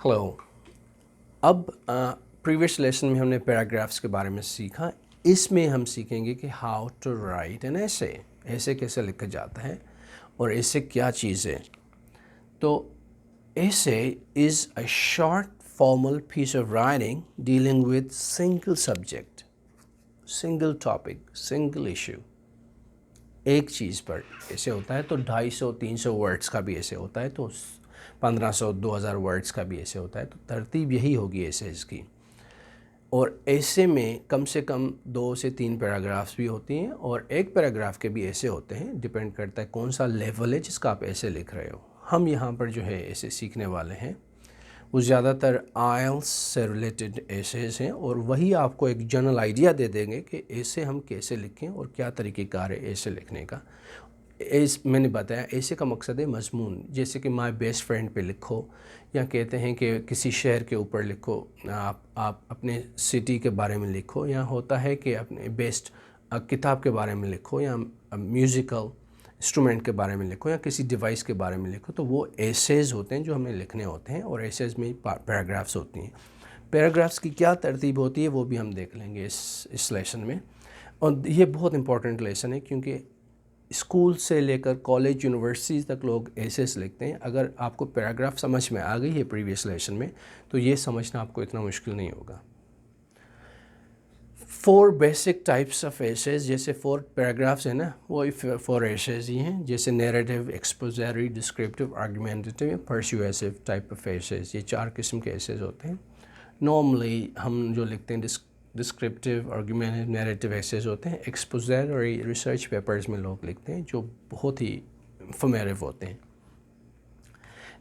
Hello. अब previous lesson में हमने पैराग्राफ्स के बारे में सीखा। इसमें हम सीखेंगे कि हाउ टू राइट एन ऐसे, ऐसे कैसे लिखा जाता है और ऐसे क्या चीज़ है। तो essay is a short formal piece of writing dealing with single subject, single topic, single issue. एक चीज़ पर ऐसे होता है तो 250-300 वर्ड्स का भी ऐसे होता है, तो 1500-2000 वर्ड्स का भी ऐसे होता है। तो तरतीब यही होगी ऐसे इसकी। और ऐसे में कम से कम 2 से 3 पैराग्राफ्स भी होती हैं और एक पैराग्राफ के भी ऐसे होते हैं। डिपेंड करता है कौन सा लेवल है जिसका आप ऐसे लिख रहे हो। हम यहाँ पर जो है ऐसे सीखने वाले हैं वो ज़्यादातर आइल्स से रिलेटेड एसेज हैं और वही आपको एक जनरल आइडिया दे देंगे कि ऐसे हम कैसे लिखें और क्या तरीक़ेकार है ऐसे लिखने का। मैंने बताया ऐसे का मकसद है मजमून, जैसे कि माय बेस्ट फ्रेंड पे लिखो, या कहते हैं कि किसी शहर के ऊपर लिखो, आप अपने सिटी के बारे में लिखो, या होता है कि अपने बेस्ट किताब के बारे में लिखो, या म्यूज़िकल इंस्ट्रूमेंट के बारे में लिखो, या किसी डिवाइस के बारे में लिखो। तो वो एसेज होते हैं जो हमें लिखने होते हैं और एसेज में पैराग्राफ्स होती हैं। पैराग्राफ्स की क्या तरतीब होती है वो भी हम देख लेंगे इस लेसन में। और ये बहुत इंपॉर्टेंट लेसन है क्योंकि स्कूल से लेकर कॉलेज यूनिवर्सिटीज़ तक लोग एसेस लिखते हैं। अगर आपको पैराग्राफ समझ में आ गई है प्रीवियस लेसन में तो ये समझना आपको इतना मुश्किल नहीं होगा। 4 बेसिक टाइप्स ऑफ एसेज, जैसे 4 पैराग्राफ्स हैं ना, वो 4 एसेज ही हैं। जैसे narrative, expository, descriptive, argumentative, persuasive type of essays. ये 4 किस्म के एसेज होते हैं। नॉर्मली हम जो लिखते हैं डिस्क्रिप्टिव, आर्गुमेंटेटिव, नैरेटिव एसेज होते हैं। एक्सपोजरी रिसर्च पेपर्स में लोग लिखते हैं जो बहुत ही इंफॉर्मेटिव होते हैं।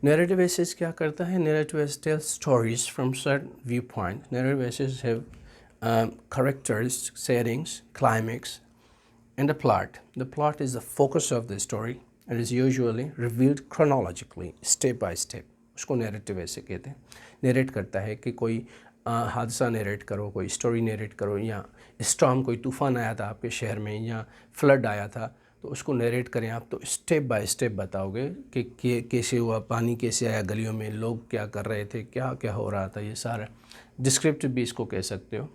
नैरेटिव एसेज क्या करता है? Narrative essays tells stories from certain view point. Narrative essays have characters, settings, climax, and a plot. The plot is the focus of the story and is usually revealed chronologically, step by step. उसको narrative ऐसे कहते हैं। Narrate करता है कि कोई हादसा narrate करो, कोई स्टोरी नरेट करो, या स्टॉर्म, कोई तूफ़ान आया था आपके शहर में या फ्लड आया था तो उसको नरेट करें आप, तो स्टेप बाय स्टेप बताओगे कि कैसे हुआ, पानी कैसे आया गलियों में, लोग क्या कर रहे थे, क्या क्या हो रहा था, ये सारा। डिस्क्रिप्टिव भी इसको कह सकते हो।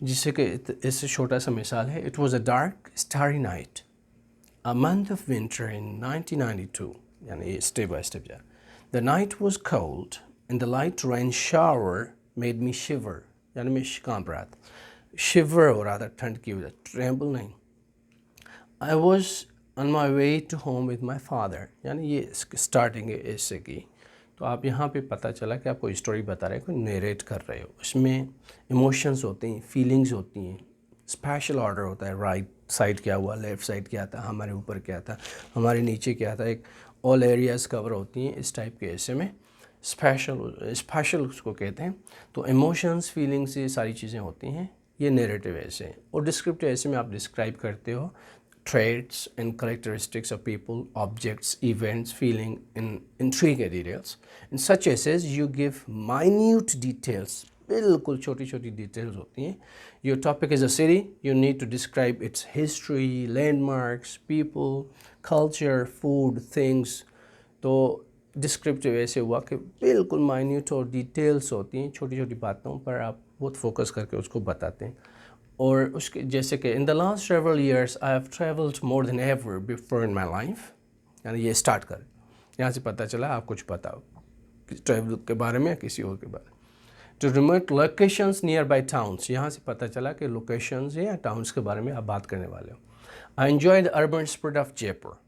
जिससे कि इससे छोटा सा मिसाल है, it was a dark starry night a month of winter in 1992, यानी ये स्टेप बाय स्टेप जा। The night was cold and the light rain shower made me shiver, यानी मैं कांप रहा था, शिवर हो रहा था ठंड की वजह, ट्रेम्बल नहीं। I was on my way to home with my father, यानी ये स्टार्टिंग है इससे की। तो आप यहाँ पे पता चला कि आप कोई स्टोरी बता रहे हो, कोई नरेट कर रहे हो। उसमें इमोशंस होते हैं, फीलिंग्स होती हैं, स्पेशल ऑर्डर होता है, राइट साइड क्या हुआ, लेफ़्ट साइड क्या था, हमारे ऊपर क्या था, हमारे नीचे क्या था, एक ऑल एरियाज़ कवर होती हैं इस टाइप के ऐसे में। स्पेशल उसको कहते हैं। तो इमोशंस, फीलिंग्स, ये सारी चीज़ें होती हैं, ये नैरेटिव ऐसे हैं। और डिस्क्रिप्टिव ऐसे में आप डिस्क्राइब करते हो traits and characteristics of people, objects, events, feeling in intricate details. In such essays, you give minute details. बिल्कुल छोटी छोटी डिटेल्स होती हैं। Your topic is a city. You need to describe its history, landmarks, people, culture, food, things. तो descriptive ऐसे हुआ कि बिल्कुल माइन्यूट और डिटेल्स होती हैं, छोटी छोटी बातों पर आप बहुत फोकस करके उसको बताते हैं। और उसके जैसे कि in the last several years I have travelled more than ever before in my life, यानी ये स्टार्ट कर, यहाँ से पता चला आप कुछ बताओ ट्रैवल के बारे में या किसी और के बारे में। To remote locations nearby towns, यहाँ से पता चला कि लोकेशंस या टाउन्स के बारे में आप बात करने वाले हो। I enjoy the urban spirit of Jaipur,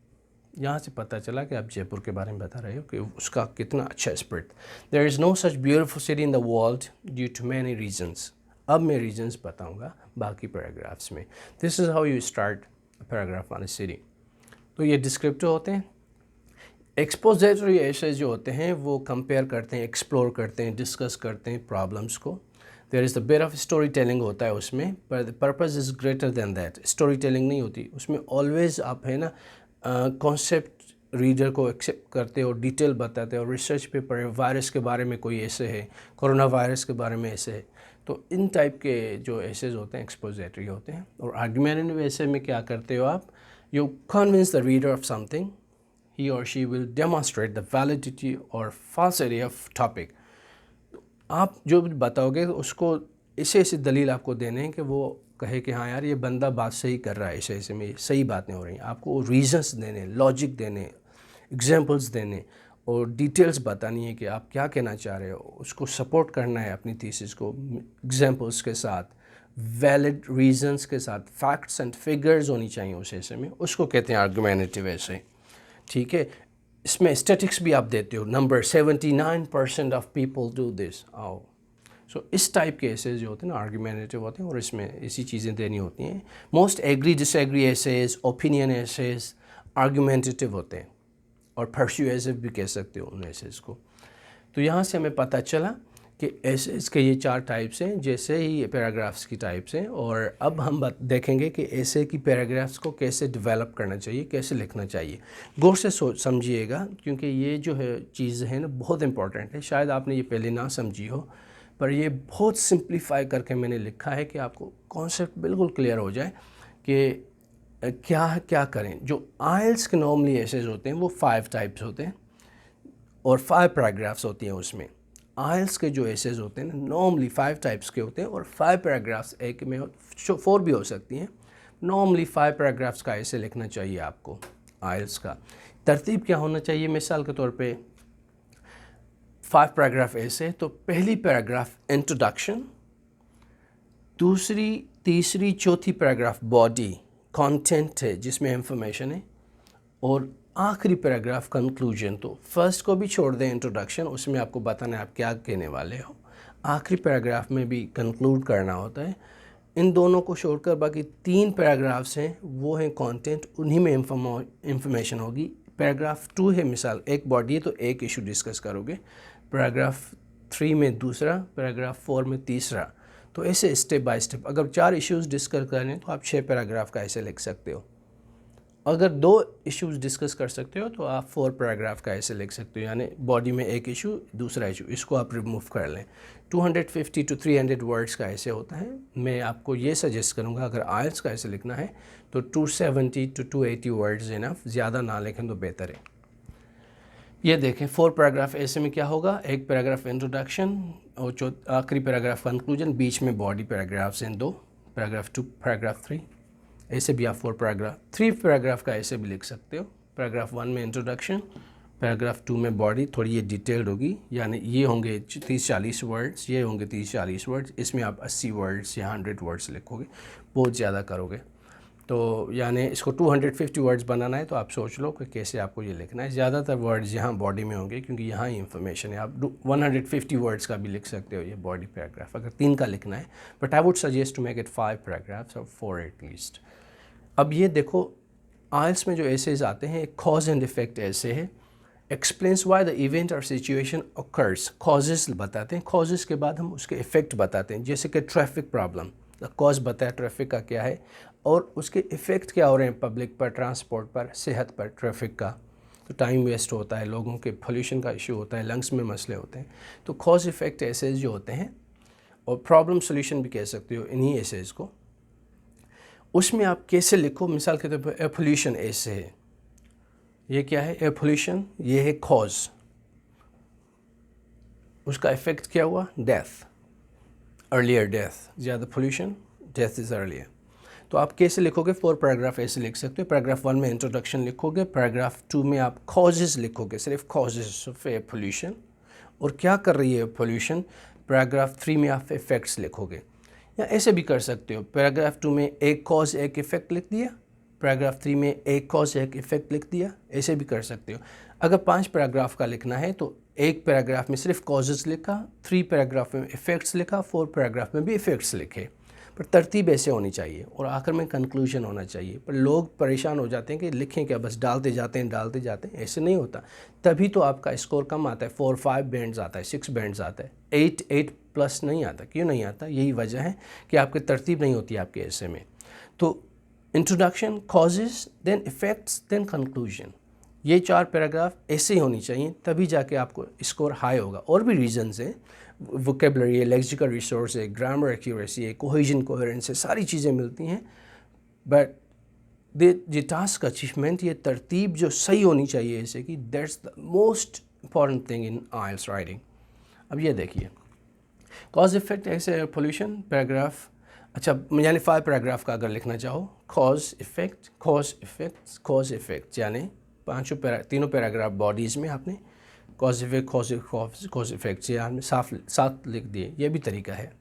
यहाँ से पता चला कि आप जयपुर के बारे में बता रहे हो कि उसका कितना अच्छा spirit. There is no such beautiful city in the world due to many reasons. अब मैं रीजन्स बताऊंगा बाकी पैराग्राफ्स में। This is how you start paragraph on a city. तो ये डिस्क्रिप्टिव होते हैं। एक्सपोजिटरी ऐसे जो होते हैं वो कंपेयर करते हैं, एक्सप्लोर करते हैं, डिस्कस करते हैं प्रॉब्लम्स को। There is the bit of story telling होता है उसमें, पर the purpose is greater than that. Story telling नहीं होती उसमें, ऑलवेज आप है ना कॉन्सेप्ट रीडर को एक्सेप्ट करते हो, डिटेल बताते हो। रिसर्च पेपर है, वायरस के बारे में कोई ऐसे है, कोरोना वायरस के बारे में ऐसे है, तो इन टाइप के जो एसेज होते हैं एक्सपोजिटरी होते हैं। और आर्गुमेंटेटिव ऐसे में क्या करते हो आप, you convince the reader of something, he or she will demonstrate the validity or falsity of topic. آپ جو بتاؤ گے اس کو ایسے دلیل آپ کو دینے ہیں کہ وہ کہے کہ ہاں یار یہ بندہ بات صحیح کر رہا ہے، ایسے میں صحیح بات نہیں ہو رہی. آپ کو ریزنس دینے، لاجک دینے، ایگزامپلس دینے اور ڈیٹیلز بتانی ہے کہ آپ کیا کہنا چاہ رہے ہو. اس کو سپورٹ کرنا ہے اپنی تھیسس کو ایگزامپلس کے ساتھ، ویلڈ ریزنس کے ساتھ، فیکٹس اینڈ فگرز ہونی چاہیے اس ایسے میں. اس کو کہتے ہیں آرگومینیٹیو ایسے. ٹھیک ہے. اس میں اسٹیٹکس بھی آپ دیتے ہو، number 79% of people do this. Also us type کے ایسیز جو ہوتے ہیں نا آرگومینیٹیو ہوتے ہیں، اور اس میں ایسی چیزیں دینی ہوتی ہیں. موسٹ ایگری ڈس ایگری ایسیز، اوپینین ایسیز آرگومینٹیو ہوتے ہیں، اور پرسیویسو بھی کہہ سکتے ہو ان ایسیز کو. تو یہاں سے ہمیں پتہ چلا کہ ایسیز کے یہ 4 ٹائپس ہیں، جیسے ہی پیراگرافس کی ٹائپس ہیں. اور اب ہم دیکھیں گے کہ ایسے کی پیراگرافس کو کیسے ڈیولپ کرنا چاہیے، کیسے لکھنا چاہیے. غور سے سمجھیے گا، کیونکہ یہ جو ہے چیز ہے نا بہت امپورٹنٹ ہے. شاید آپ نے یہ پہلے نہ سمجھی ہو، پر یہ بہت سمپلیفائی کر کے میں نے لکھا ہے کہ آپ کو کانسیپٹ بالکل کلیئر ہو جائے کہ کیا کریں. جو آئلس کے نارملی ایسیز ہوتے ہیں وہ 5 ٹائپس ہوتے ہیں اور 5 پیراگرافس ہوتی ہیں اس میں. آئلس کے جو ایسیز ہوتے ہیں نارملی 5 ٹائپس کے ہوتے ہیں، اور 5 پیراگرافس ایک میں 4 بھی ہو سکتی ہیں. نارملی 5 پیراگرافس کا ایسے لکھنا چاہیے آپ کو. آئلس کا ترتیب کیا ہونا چاہیے؟ مثال کے طور پہ 5 پیراگراف ایسے، تو پہلی پیراگراف انٹروڈکشن، دوسری تیسری چوتھی پیراگراف باڈی کانٹینٹ ہے جس میں انفارمیشن ہے، اور آخری پیراگراف کنکلوژن. تو فرسٹ کو بھی چھوڑ دیں انٹروڈکشن، اس میں آپ کو بتانا ہے آپ کیا کہنے والے ہو. آخری پیراگراف میں بھی کنکلوڈ کرنا ہوتا ہے. ان دونوں کو چھوڑ کر باقی 3 پیراگرافس ہیں، وہ ہیں کانٹینٹ، انہی میں انفارمیشن ہوگی. پیراگراف 2 ہے، مثال ایک باڈی ہے تو ایک ایشو ڈسکس کرو گے. پیراگراف 3 میں دوسرا، پیراگراف 4 میں تیسرا. تو ایسے اسٹیپ بائی اسٹیپ اگر 4 ایشوز ڈسکس کریں تو آپ 6 پیراگراف کا ایسے لکھ سکتے ہو. اگر 2 ایشوز ڈسکس کر سکتے ہو تو آپ 4 پیراگراف کا ایسے لکھ سکتے ہو. یعنی باڈی میں ایک ایشو، دوسرا ایشو، اس کو آپ ریموو کر لیں. 250 to 300 ورڈز کا ایسے ہوتا ہے. میں آپ کو یہ سجیسٹ کروں گا اگر آئلس کا ایسے لکھنا ہے تو 270 to 280 ورڈز انف، زیادہ نہ لکھیں تو بہتر ہے. یہ دیکھیں 4 پیراگراف ایسے میں کیا ہوگا، ایک پیراگراف انٹروڈکشن اور آخری پیراگراف کنکلوژن، بیچ میں باڈی پیراگرافس ہیں 2، پیراگراف 2 پیراگراف 3. ایسے بھی آپ 4 پیراگراف 3 پیراگراف کا ایسے بھی لکھ سکتے ہو. پیراگراف 1 میں انٹروڈکشن، پیراگراف 2 میں باڈی، تھوڑی یہ ڈیٹیلڈ ہوگی، یعنی یہ ہوں گے 30-40 ورڈز، یہ ہوں گے 30-40 ورڈز. اس میں آپ 80 ورڈز یا 100 ورڈز لکھو گے، بہت زیادہ کرو گے تو یعنی اس کو 250 ورڈز بنانا ہے تو آپ سوچ لو کہ کیسے آپ کو یہ لکھنا ہے. زیادہ تر ورڈز یہاں باڈی میں ہوں گے کیونکہ یہاں ہی انفارمیشن ہے. آپ 150 ورڈز کا بھی لکھ سکتے ہو یہ باڈی پیراگراف اگر 3 کا لکھنا ہے. But I would suggest to make it 5 paragraphs اور 4 ایٹ لیسٹ. اب یہ دیکھو آئلس میں جو ایسیز آتے ہیں، ایک کاز اینڈ افیکٹ ایسے ہے. ایکسپلینس وائی دا ایونٹ اور سچویشن occurs. کازز بتاتے ہیں، کازز کے بعد ہم اس کے افیکٹ بتاتے ہیں. جیسے کہ ٹریفک پرابلم، کاز بتایا ٹریفک کا کیا ہے اور اس کے افیکٹ کیا ہو رہے ہیں پبلک پر، ٹرانسپورٹ پر، صحت پر ٹریفک کا. تو ٹائم ویسٹ ہوتا ہے، لوگوں کے پولیوشن کا ایشو ہوتا ہے، لنگس میں مسئلے ہوتے ہیں. تو کاز افیکٹ ایسیز جو ہوتے ہیں، اور پرابلم سولوشن بھی کہہ سکتے ہو انہی ایسیز کو. اس میں آپ کیسے لکھو؟ مثال کے طور پر ایئر پولیوشن ایسے ہے. یہ کیا ہے؟ Air pollution. یہ ہے کاز. اس کا افیکٹ کیا ہوا؟ Death, earlier death. زیادہ پولیوشن، ڈیتھ از ارلیئر. تو آپ کیسے لکھو گے؟ 4 پیراگراف ایسے لکھ سکتے ہو. پیراگراف 1 میں انٹروڈکشن لکھو گے، پیراگراف 2 میں آپ کازز لکھو گے، صرف کازز آف ایئر پولیوشن اور کیا کر رہی ہے ایئر پولیوشن. پیراگراف 3 میں آپ افیکٹس لکھو گے. یا ایسے بھی کر سکتے ہو، پیراگراف 2 میں ایک کاز ایک افیکٹ لکھ دیا، پیراگراف 3 میں ایک کاز ایک افیکٹ لکھ دیا. ایسے بھی کر سکتے ہو. اگر 5 پیراگراف کا لکھنا ہے تو ایک پیراگراف میں صرف کازز لکھا، 3 پیراگراف میں افیکٹس لکھا، 4 پیراگراف میں بھی افیکٹس لکھے. پر ترتیب ایسے ہونی چاہیے اور آخر میں کنکلوژن ہونا چاہیے. پر لوگ پریشان ہو جاتے ہیں کہ لکھیں کیا، بس ڈالتے جاتے ہیں. ایسے نہیں ہوتا. تبھی تو آپ کا اسکور کم آتا ہے. 4-5 بینڈز آتا ہے، 6 بینڈز آتا ہے، 8+ نہیں آتا. کیوں نہیں آتا؟ یہی وجہ ہے کہ آپ کی ترتیب نہیں ہوتی آپ کے ایسے میں. تو انٹروڈکشن، کازز، دین افیکٹس، دین کنکلوژن. یہ 4 پیراگراف ایسے ہی ہونی چاہیے، تبھی جا کے آپ کو اسکور ہائی ہوگا. اور بھی ریزنز ہیں، ووکیبلری ہے، لیکسیکل ریسورس ہے، گرامر ایکیوریسی ہے، کوہیژن کوہیرنس ہے، ساری چیزیں ملتی ہیں. بٹ یہ ٹاسک اچیومنٹ، یہ ترتیب جو صحیح ہونی چاہیے ایسے کی، that's the most important thing in IELTS writing. اب یہ دیکھیے cause effect essay pollution paragraph, अच्छा यानी 5 पैराग्राफ का अगर लिखना चाहो, कॉज इफेक्ट यानी तीनों पैराग्राफ बॉडीज़ में आपने कॉज इफेक्ट यानी साथ लिख दिए, ये भी तरीका है।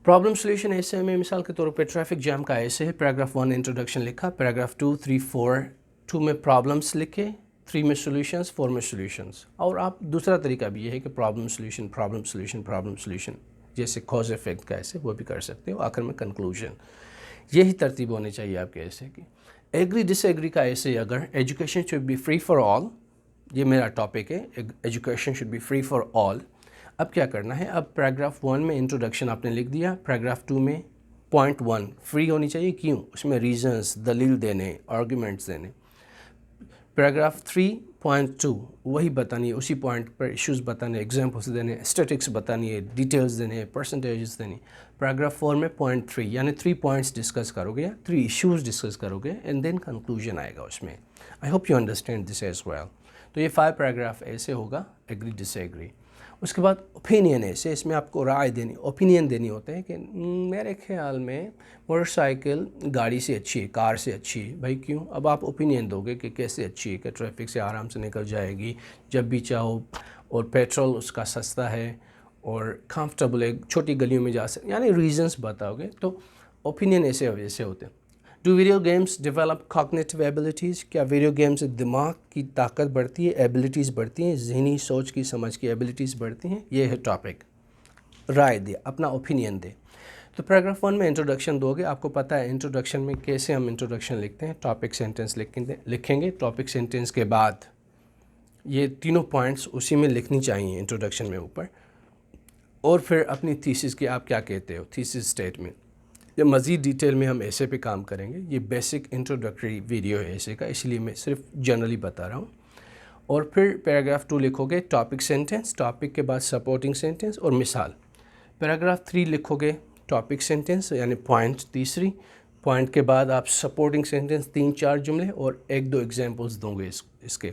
प्रॉब्लम सोल्यूशन ऐसे में मिसाल के तौर पे ट्रैफिक जैम का ऐसे है, पैराग्राफ 1 इंट्रोडक्शन लिखा, पैराग्राफ 2, 3, 4, 2 में प्रॉब्लम्स लिखे, 3 में सॉल्यूशंस, 4 में सॉल्यूशंस। और आप दूसरा तरीका भी ये है कि प्रॉब्लम सोल्यूशन जैसे कॉज इफेक्ट का ऐसे वो भी कर सकते हो, आखिर में कंक्लूजन। यही तरतीब होनी चाहिए आपके ऐसे की। एग्री डिसएग्री का ऐसे अगर education should be free for all, ये मेरा टॉपिक है, education should be free for all. अब क्या करना है, अब पैराग्राफ 1 में इंट्रोडक्शन आपने लिख दिया, पैराग्राफ 2 में पॉइंट 1 फ्री होनी चाहिए, क्यों, उसमें रीजंस, दलील देने, आर्गूमेंट्स देने। पैराग्राफ 3.2 वही बतानी है, उसी पॉइंट पर इश्यूज बताने, एग्जाम्पल्स देने, स्टैटिक्स बतानी है, डिटेल्स देने, परसेंटेजेस देनी। पैराग्राफ 4 में पॉइंट 3 यानी 3 पॉइंट्स डिस्कस करोगे या 3 इश्यूज डिस्कस करोगे एंड देन कंक्लूजन आएगा उसमें। I hope you understand this as well. तो ये 5 पैराग्राफ ऐसे होगा, एग्री डिसएग्री। उसके बाद ओपिनियन ऐसे, इसमें आपको राय देनी, ओपिनियन देनी होता है कि मेरे ख्याल में मोटरसाइकिल गाड़ी से अच्छी है, कार से अच्छी है। भाई क्यों, अब आप ओपिनियन दोगे कि कैसे अच्छी है, कि ट्रैफिक से आराम से निकल जाएगी जब भी चाहो, और पेट्रोल उसका सस्ता है और कंफर्टेबल है, छोटी गलियों में जा सकते, यानी रीजंस बताओगे। तो ओपिनियन ऐसे होते हैं। Do video games develop cognitive abilities, क्या वीडियो गेम से दिमाग की ताकत बढ़ती है, एबिलिटीज़ बढ़ती हैं, जहनी सोच की, समझ की एबिलिटीज़ बढ़ती हैं। ये है टॉपिक, राय दे, अपना ओपिनियन दे। तो पैराग्राफ 1 में इंट्रोडक्शन दोगे, आपको पता है इंट्रोडक्शन में कैसे हम इंट्रोडक्शन लिखते हैं, टॉपिक सेंटेंस लिखेंगे, टॉपिक सेंटेंस के बाद ये तीनों पॉइंट्स उसी में लिखनी चाहिए इंट्रोडक्शन में ऊपर, और फिर अपनी थीसिस की आप क्या कहते हो, थीसिस स्टेटमेंट। ये मज़ीद डिटेल में हम ऐसे पे काम करेंगे, ये बेसिक इंट्रोडक्टरी वीडियो है ऐसे का, इसलिए मैं सिर्फ जनरली बता रहा हूँ। और फिर पैराग्राफ 2 लिखोगे, टॉपिक सेंटेंस, टॉपिक के बाद सपोर्टिंग सेंटेंस और मिसाल। पैराग्राफ 3 लिखोगे, टॉपिक सेंटेंस यानी पॉइंट तीसरी, पॉइंट के बाद आप सपोर्टिंग सेंटेंस 3-4 जुमले और 1-2 एग्जाम्पल्स दोगे इसके।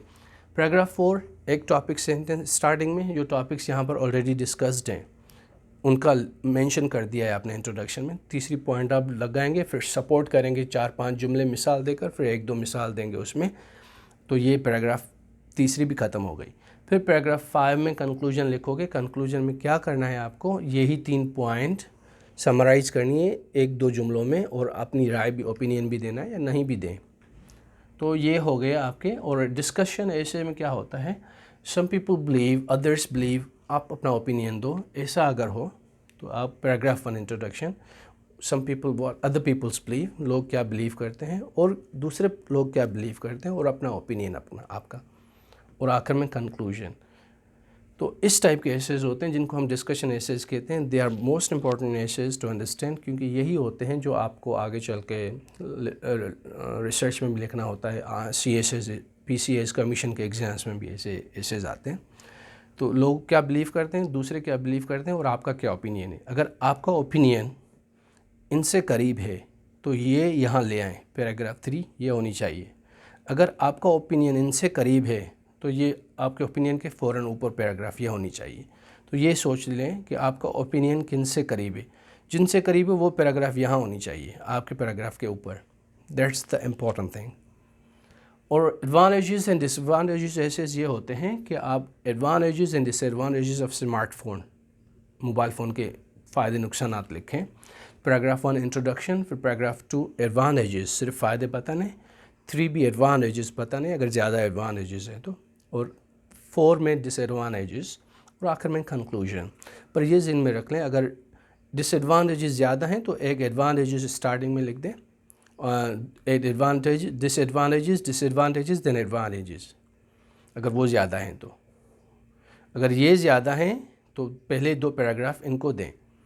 पैराग्राफ 4 एक टॉपिक सेंटेंस स्टार्टिंग में, जो टॉपिक्स यहाँ पर ऑलरेडी डिस्कस्ड हैं उनका मेंशन कर दिया है आपने इंट्रोडक्शन में। तीसरी पॉइंट आप लगाएंगे, फिर सपोर्ट करेंगे 4-5 जुमले मिसाल देकर, फिर 1-2 मिसाल देंगे उसमें। तो ये पैराग्राफ तीसरी भी ख़त्म हो गई। फिर पैराग्राफ 5 में कंक्लूजन लिखोगे, कंक्लूजन में क्या करना है आपको, यही 3 पॉइंट समराइज़ करनी है 1-2 जुमलों में, और अपनी राय भी, ओपिनियन भी देना है या नहीं भी दें। तो ये हो गए आपके। और डिस्कशन ऐसे में क्या होता है, some people believe, others believe, आप अपना ओपिनियन दो। ऐसा अगर हो तो आप paragraph 1 introduction, some people what other peoples believe, लोग क्या बिलीव करते हैं और दूसरे लोग क्या बिलीव करते हैं, और अपना ओपिनियन अपना आपका, और आखिर में कंक्लूजन। तो इस टाइप के एसेज होते हैं जिनको हम डिस्कशन एसेज कहते हैं। They are most important essays to understand, क्योंकि यही होते हैं जो आपको आगे चल के रिसर्च में भी लिखना होता है। CSS PCS कमीशन के एग्ज़ाम्स में भी ऐसे एसेज आते हैं। तो लोग क्या बिलीव करते हैं, दूसरे क्या बिलीव करते हैं, और आपका क्या ओपिनियन है। अगर आपका ओपिनियन इनसे करीब है तो ये यहाँ ले आएँ, पैराग्राफ 3 ये होनी चाहिए। अगर आपका ओपिनियन इनसे करीब है तो ये आपके ओपिनियन के फ़ौरन ऊपर पैराग्राफ ये होनी चाहिए। तो ये सोच लें कि आपका ओपिनियन किन से करीब है, जिनसे करीब है वो पैराग्राफ यहाँ होनी चाहिए आपके पैराग्राफ के ऊपर। That's the important thing. और एडवांटेजेस एंड डिसएडवांटेजेस ऐसे ये होते हैं कि आप advantages and disadvantages of smartphone, mobile phone के फ़ायदे नुकसानात लिखें। पैराग्राफ 1 इंट्रोडक्शन, फिर पैराग्राफ 2 एडवांटेजेस, सिर्फ फ़ायदे बताने, 3 भी एडवांटेजेस बताने अगर ज़्यादा एडवांटेजेस हैं तो, और 4 में डिसएडवांटेजेस, और आखिर में कंक्लूजन। पर ये ज़हन में रख लें, अगर डिसएडवांटेजेस ज़्यादा हैं तो एक एडवांटेजेस स्टार्टिंग में लिख दें, डिसएडवांटेजेस देन एडवांटेजेस, अगर वो ज़्यादा हैं तो। अगर ये ज़्यादा हैं तो पहले 2 पैराग्राफ इनको दें,